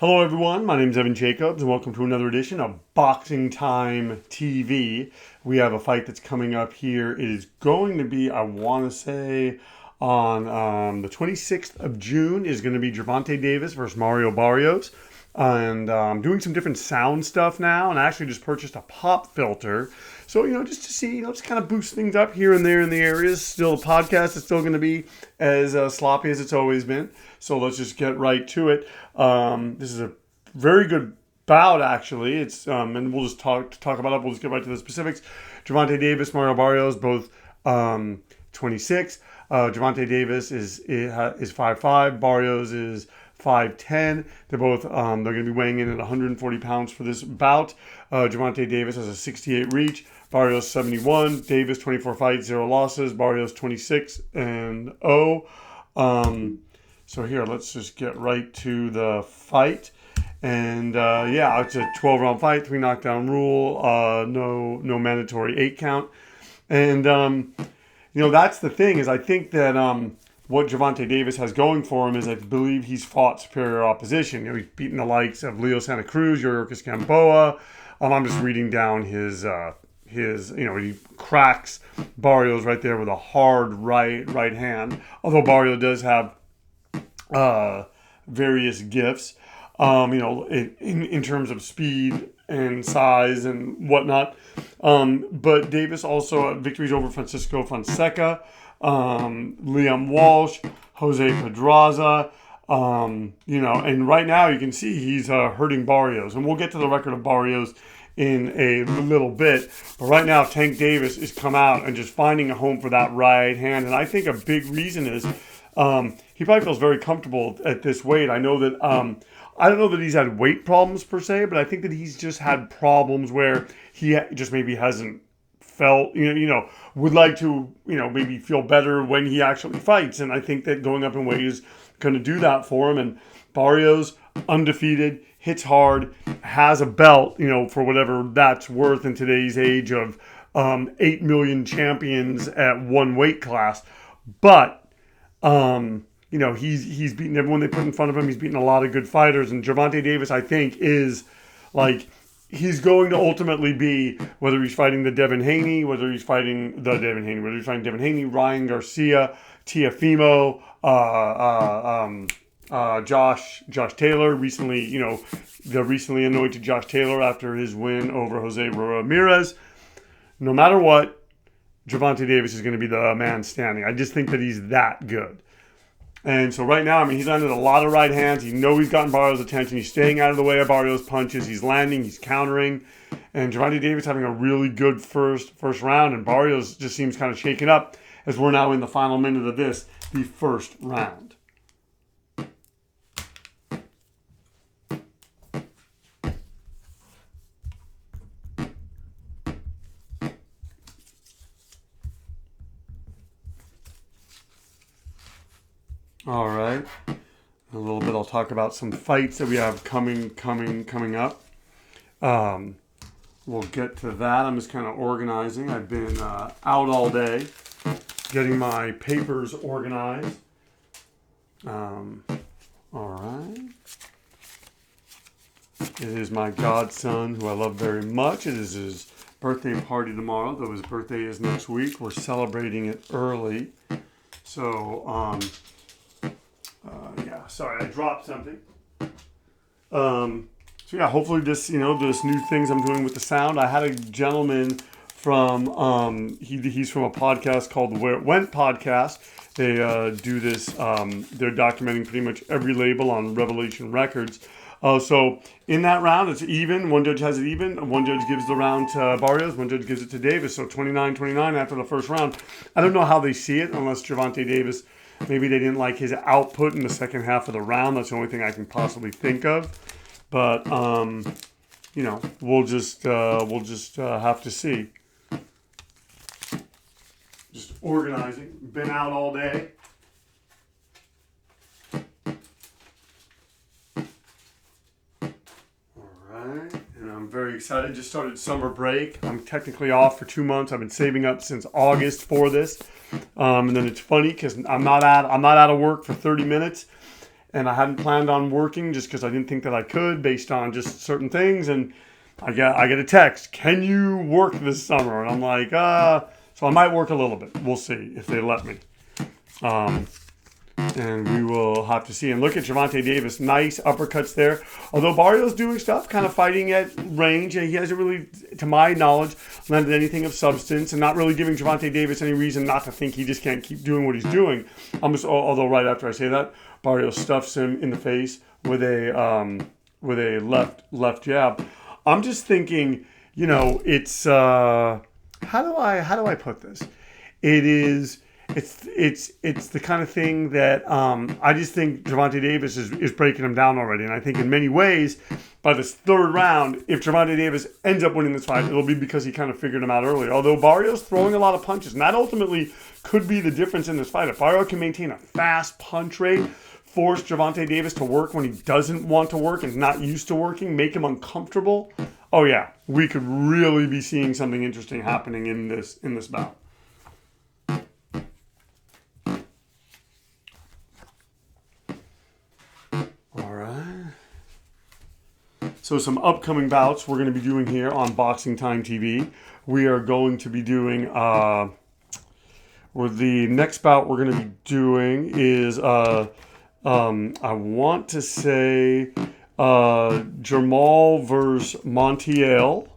Hello everyone, my name is Evan Jacobs and welcome to another edition of Boxing Time TV. We have a fight that's coming up here. It is going to be, I want to say, on the 26th of June is going to be Gervonta Davis versus Mario Barrios. And I'm doing some different sound stuff now, and I actually just purchased a pop filter. So, just to see, just kind of boost things up here and there in the areas. Still, the podcast is still going to be as sloppy as it's always been. So let's just get right to it. This is a very good bout, actually. It's and we'll just talk about it. We'll just get right to the specifics. Gervonta Davis, Mario Barrios, both 26. Gervonta Davis is 5'5". Barrios is 5'10". They're both they're going to be weighing in at 140 pounds for this bout. Gervonta Davis has a 68 reach. Barrios 71. Davis 24 fights, 0 losses. Barrios 26 and 0. So here, let's just get right to the fight. And it's a 12-round fight, 3 knockdown rule, no mandatory 8 count. And that's the thing, is I think that what Gervonta Davis has going for him is I believe he's fought superior opposition. He's beaten the likes of Leo Santa Cruz, Yuriorkis Gamboa. I'm just reading down his he cracks Barrios right there with a hard right hand. Although Barrio does have various gifts, in terms of speed and size and whatnot. But Davis also victories over Francisco Fonseca, Liam Walsh, Jose Pedraza, and right now you can see he's hurting Barrios. And we'll get to the record of Barrios in a little bit. But right now, Tank Davis has come out and just finding a home for that right hand. And I think a big reason is he probably feels very comfortable at this weight. I know that I don't know that he's had weight problems per se, but I think that he's just had problems where he just maybe hasn't felt, would like to, maybe feel better when he actually fights. And I think that going up in weight is going to do that for him. And Barrios, undefeated, hits hard, has a belt, for whatever that's worth in today's age of 8 million champions at one weight class. But he's beaten everyone they put in front of him. He's beaten a lot of good fighters. And Gervonta Davis, I think, is he's going to ultimately be, whether he's fighting Devin Haney, Ryan Garcia, Teofimo, Josh Taylor, recently, the recently anointed Josh Taylor after his win over Jose Ramirez. No matter what, Gervonta Davis is going to be the man standing. I just think that he's that good. And so right now, he's landed a lot of right hands. He's gotten Barrios' attention. He's staying out of the way of Barrios' punches. He's landing. He's countering. And Gervonta Davis having a really good first round. And Barrios just seems kind of shaken up as we're now in the final minute of the first round. All right. In a little bit, I'll talk about some fights that we have coming up. We'll get to that. I'm just kind of organizing. I've been out all day getting my papers organized. All right. It is my godson, who I love very much. It is his birthday party tomorrow, though his birthday is next week. We're celebrating it early. So, sorry, I dropped something. Hopefully this new things I'm doing with the sound. I had a gentleman from, he's from a podcast called the Where It Went podcast. They do this, they're documenting pretty much every label on Revelation Records. So in that round, it's even. One judge has it even. One judge gives the round to Barrios. One judge gives it to Davis. So 29-29 after the first round. I don't know how they see it unless Gervonta Davis, maybe they didn't like his output in the second half of the round. That's the only thing I can possibly think of. But, we'll just have to see. Just organizing. Been out all day. Alright, and I'm very excited. Just started summer break. I'm technically off for 2 months. I've been saving up since August for this. And then it's funny because I'm not out of work for 30 minutes. and I hadn't planned on working just because I didn't think that I could based on just certain things. And I get a text, can you work this summer? And I'm like, so I might work a little bit. We'll see if they let me. And we will have to see. And look at Gervonta Davis. Nice uppercuts there. Although Barrios doing stuff, kind of fighting at range. And he hasn't really, to my knowledge, landed anything of substance. And not really giving Gervonta Davis any reason not to think he just can't keep doing what he's doing. Although right after I say that, Barrios stuffs him in the face with a left jab. I'm just thinking, it's how do I put this? It's the kind of thing that I just think Gervonta Davis is breaking him down already. And I think in many ways, by this third round, if Gervonta Davis ends up winning this fight, it'll be because he kind of figured him out earlier. Although Barrios throwing a lot of punches, and that ultimately could be the difference in this fight. If Barrios can maintain a fast punch rate, force Gervonta Davis to work when he doesn't want to work and is not used to working, make him uncomfortable, oh yeah, we could really be seeing something interesting happening in this bout. So some upcoming bouts we're going to be doing here on Boxing Time TV. We are going to be doing, the next bout we're going to be doing is, I want to say, Jamal versus Montiel.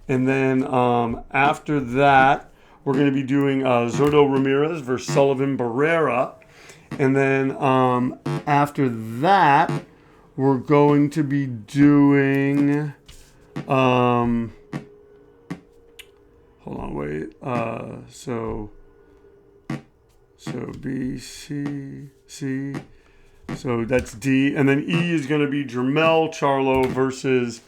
And then after that, we're going to be doing Zurdo Ramirez versus Sullivan Barrera. And then after that, we're going to be doing, hold on, wait, so B, C, so that's D, and then E is going to be Jermell Charlo versus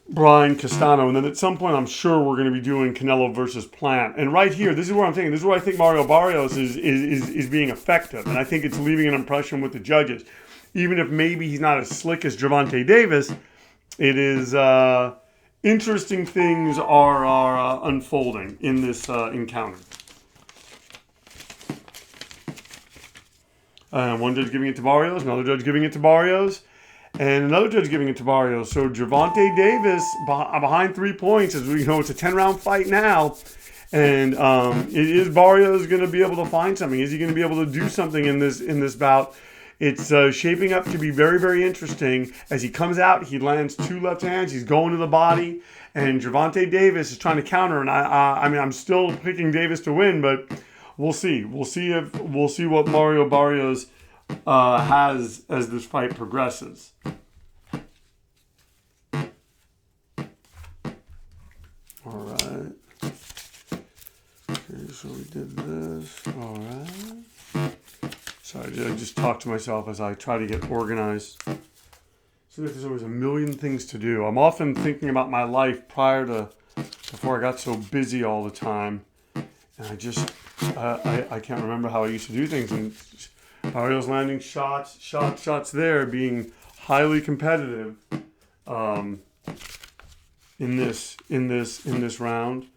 Brian Castano, and then at some point I'm sure we're going to be doing Canelo versus Plant. And right here, this is where I'm thinking, this is where I think Mario Barrios is being effective, and I think it's leaving an impression with the judges. Even if maybe he's not as slick as Gervonta Davis, it is interesting things are unfolding in this encounter. One judge giving it to Barrios, another judge giving it to Barrios, and another judge giving it to Barrios. So Gervonta Davis behind 3 points, as we know, it's a 10-round fight now. And is Barrios going to be able to find something? Is he going to be able to do something in this bout? It's shaping up to be very, very interesting. As he comes out, he lands 2 left hands. He's going to the body, and Gervonta Davis is trying to counter. And I'm still picking Davis to win, but we'll see. We'll see what Mario Barrios has as this fight progresses. All right. Okay, so we did this. All right. Sorry, I just talk to myself as I try to get organized. So there's always a million things to do. I'm often thinking about my life before I got so busy all the time. And I can't remember how I used to do things. And Mario's landing shots there, being highly competitive in this round.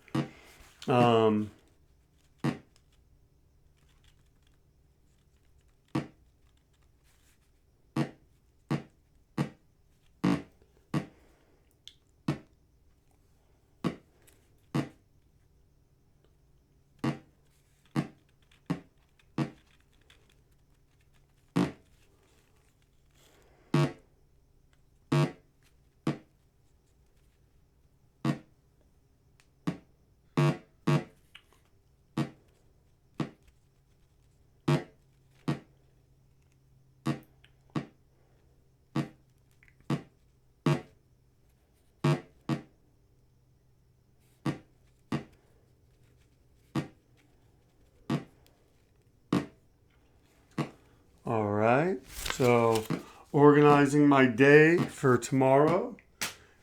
All right, so organizing my day for tomorrow,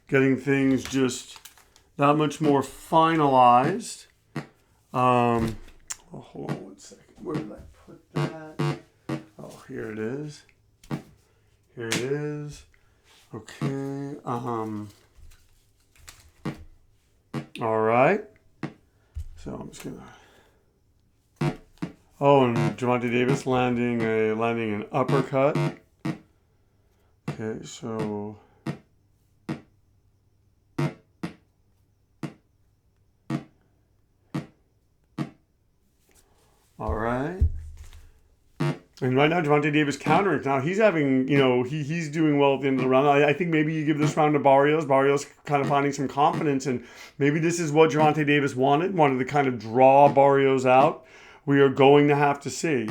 getting things just that much more finalized. Hold on 1 second. Where did I put that? Oh, here it is. Here it is. Okay. All right. So I'm just gonna. Oh, and Gervonta Davis landing an uppercut. Okay, so all right. And right now, Gervonta Davis countering. Now he's having, he's doing well at the end of the round. I think maybe you give this round to Barrios. Barrios kind of finding some confidence, and maybe this is what Gervonta Davis wanted to kind of draw Barrios out. We are going to have to see.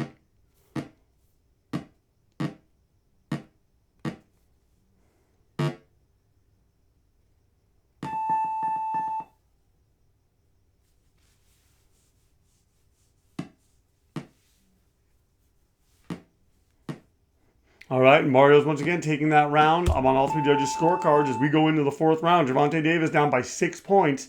All right, and Mario's once again taking that round. I'm on all three judges' scorecards as we go into the fourth round. Gervonta Davis down by 6 points,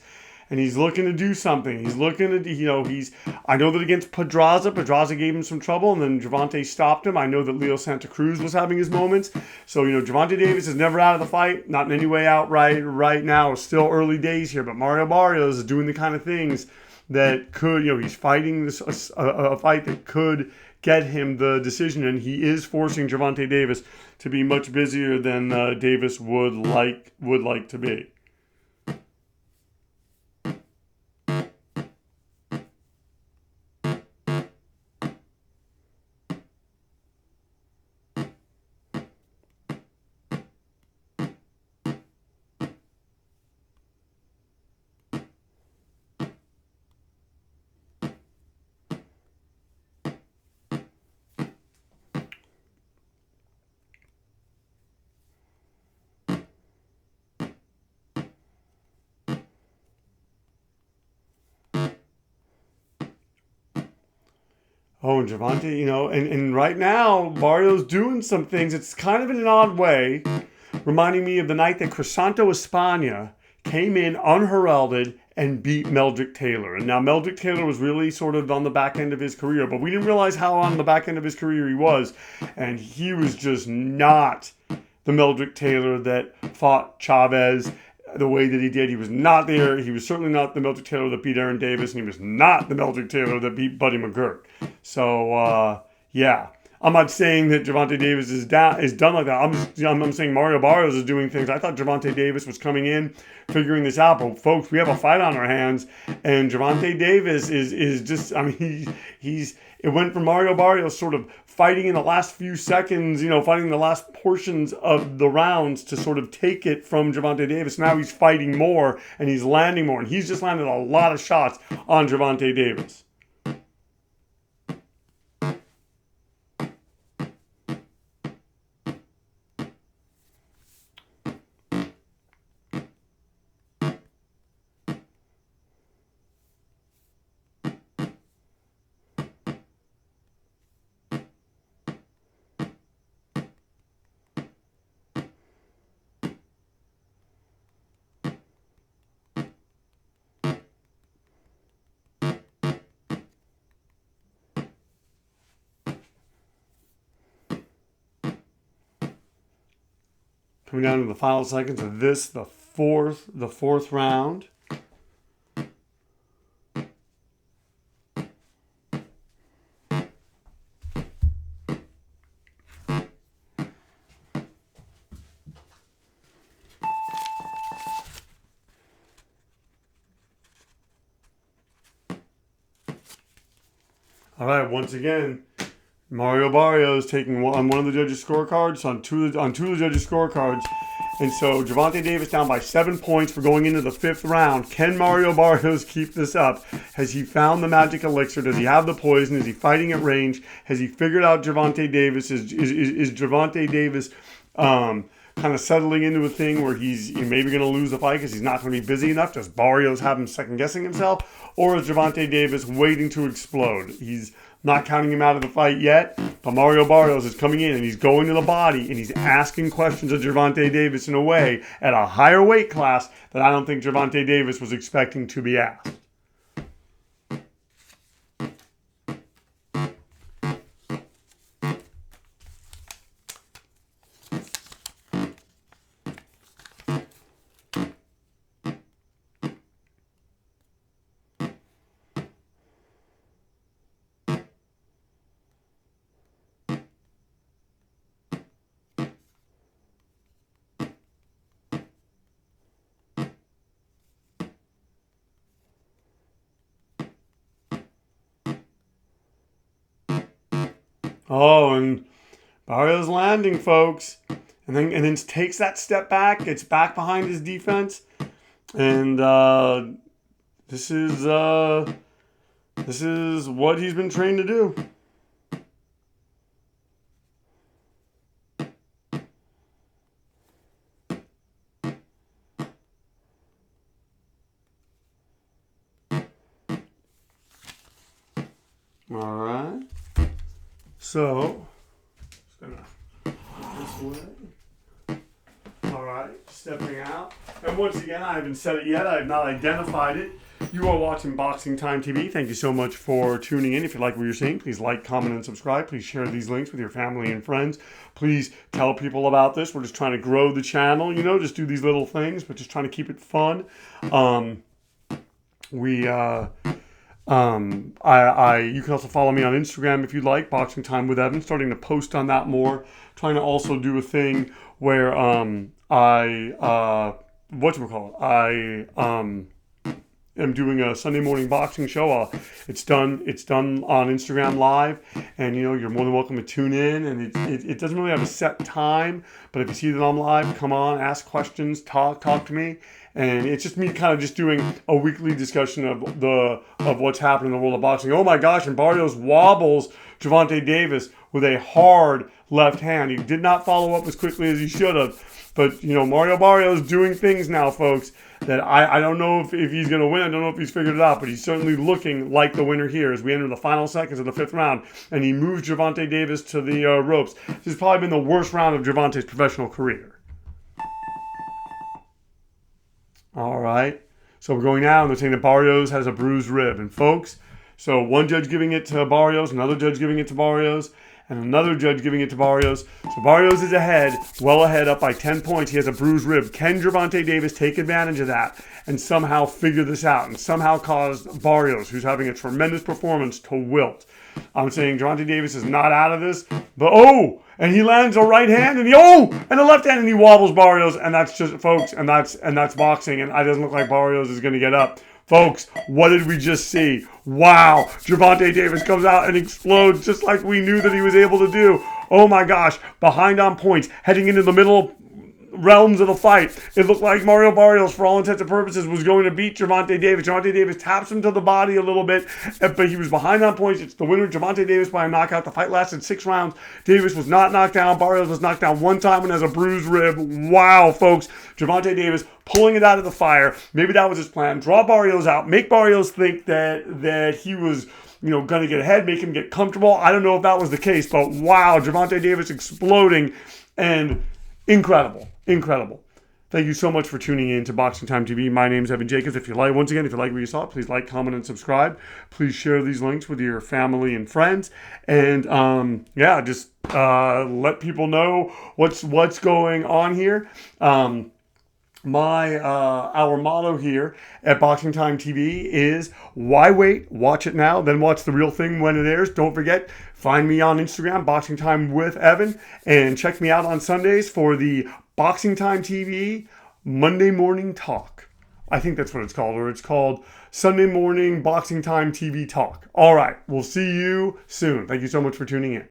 and he's looking to do something. He's looking to, I know that against Pedraza gave him some trouble, and then Gervonta stopped him. I know that Leo Santa Cruz was having his moments. So, Gervonta Davis is never out of the fight, not in any way out right now. It's still early days here, but Mario Barrios is doing the kind of things that could, he's fighting a fight that could get him the decision, and he is forcing Gervonta Davis to be much busier than Davis would like to be. Oh, and Gervonta, and right now, Barrios doing some things. It's kind of in an odd way, reminding me of the night that Crisanto Espana came in unheralded and beat Meldrick Taylor. And now Meldrick Taylor was really sort of on the back end of his career, but we didn't realize how on the back end of his career he was. And he was just not the Meldrick Taylor that fought Chavez the way that he did. He was not there. He was certainly not the Meldrick Taylor that beat Aaron Davis, and he was not the Meldrick Taylor that beat Buddy McGirt. So, yeah. I'm not saying that Gervonta Davis is done like that. I'm saying Mario Barrios is doing things. I thought Gervonta Davis was coming in, figuring this out. But folks, we have a fight on our hands, and Gervonta Davis is just. It went from Mario Barrios sort of fighting in the last few seconds, fighting the last portions of the rounds to sort of take it from Gervonta Davis. Now he's fighting more and he's landing more, and he's just landed a lot of shots on Gervonta Davis. Coming down to the final seconds of this, the fourth round. All right, once again, Mario Barrios taking on one of the judges' scorecards, on two of the judges' scorecards. And so Gervonta Davis down by 7 points for going into the fifth round. Can Mario Barrios keep this up? Has he found the magic elixir? Does he have the poison? Is he fighting at range? Has he figured out Gervonta Davis? Is Gervonta Davis kind of settling into a thing where he's maybe going to lose the fight because he's not going to be busy enough? Does Barrios have him second guessing himself? Or is Gervonta Davis waiting to explode? He's not counting him out of the fight yet, but Mario Barrios is coming in and he's going to the body and he's asking questions of Gervonta Davis in a way at a higher weight class that I don't think Gervonta Davis was expecting to be asked. Oh, and Barrios landing, folks. And then takes that step back, gets back behind his defense. And this is what he's been trained to do. All right. So, just gonna this way. All right, stepping out. And once again, I haven't said it yet. I have not identified it. You are watching Boxing Time TV. Thank you so much for tuning in. If you like what you're seeing, please like, comment, and subscribe. Please share these links with your family and friends. Please tell people about this. We're just trying to grow the channel, just do these little things, but just trying to keep it fun. You can also follow me on Instagram if you'd like, Boxing Time with Evan. Starting to post on that more. Trying to also do a thing where am doing a Sunday morning boxing show. It's done on Instagram Live, and you're more than welcome to tune in. And it doesn't really have a set time, but if you see that I'm live, come on, ask questions, talk to me. And it's just me kind of just doing a weekly discussion of what's happening in the world of boxing. Oh my gosh, and Barrios wobbles Gervonta Davis with a hard left hand. He did not follow up as quickly as he should have. But, Mario Barrios doing things now, folks, that I don't know if he's going to win. I don't know if he's figured it out, but he's certainly looking like the winner here as we enter the final seconds of the 5th round. And he moves Gervonta Davis to the ropes. This has probably been the worst round of Gervonta's professional career. All right. So we're going now, and they're saying that Barrios has a bruised rib. And folks, so one judge giving it to Barrios, another judge giving it to Barrios, and another judge giving it to Barrios. So Barrios is ahead, well ahead, up by 10 points. He has a bruised rib. Can Gervonta Davis take advantage of that and somehow figure this out and somehow cause Barrios, who's having a tremendous performance, to wilt? I'm saying Gervonta Davis is not out of this, but and he lands a right hand and a left hand, and he wobbles Barrios, and that's just, folks, and that's boxing, and it doesn't look like Barrios is going to get up. Folks, what did we just see? Wow, Gervonta Davis comes out and explodes just like we knew that he was able to do. Oh my gosh, behind on points, heading into the middle realms of the fight. It looked like Mario Barrios, for all intents and purposes, was going to beat Gervonta Davis. Gervonta Davis taps him to the body a little bit, but he was behind on points. It's the winner, Gervonta Davis, by a knockout. The fight lasted 6 rounds. Davis was not knocked down. Barrios was knocked down one time and has a bruised rib. Wow, folks. Gervonta Davis pulling it out of the fire. Maybe that was his plan. Draw Barrios out. Make Barrios think that he was going to get ahead, make him get comfortable. I don't know if that was the case, but wow, Gervonta Davis exploding, and incredible. Thank you so much for tuning in to Boxing Time TV. My name is Evan Jacobs. If you like what you saw, please like, comment, and subscribe. Please share these links with your family and friends. And just let people know what's going on here. Our motto here at Boxing Time TV is, why wait? Watch it now, then watch the real thing when it airs. Don't forget, find me on Instagram, Boxing Time with Evan, and check me out on Sundays for the Boxing Time TV Monday Morning Talk. I think that's what it's called, or it's called Sunday Morning Boxing Time TV Talk. All right, we'll see you soon. Thank you so much for tuning in.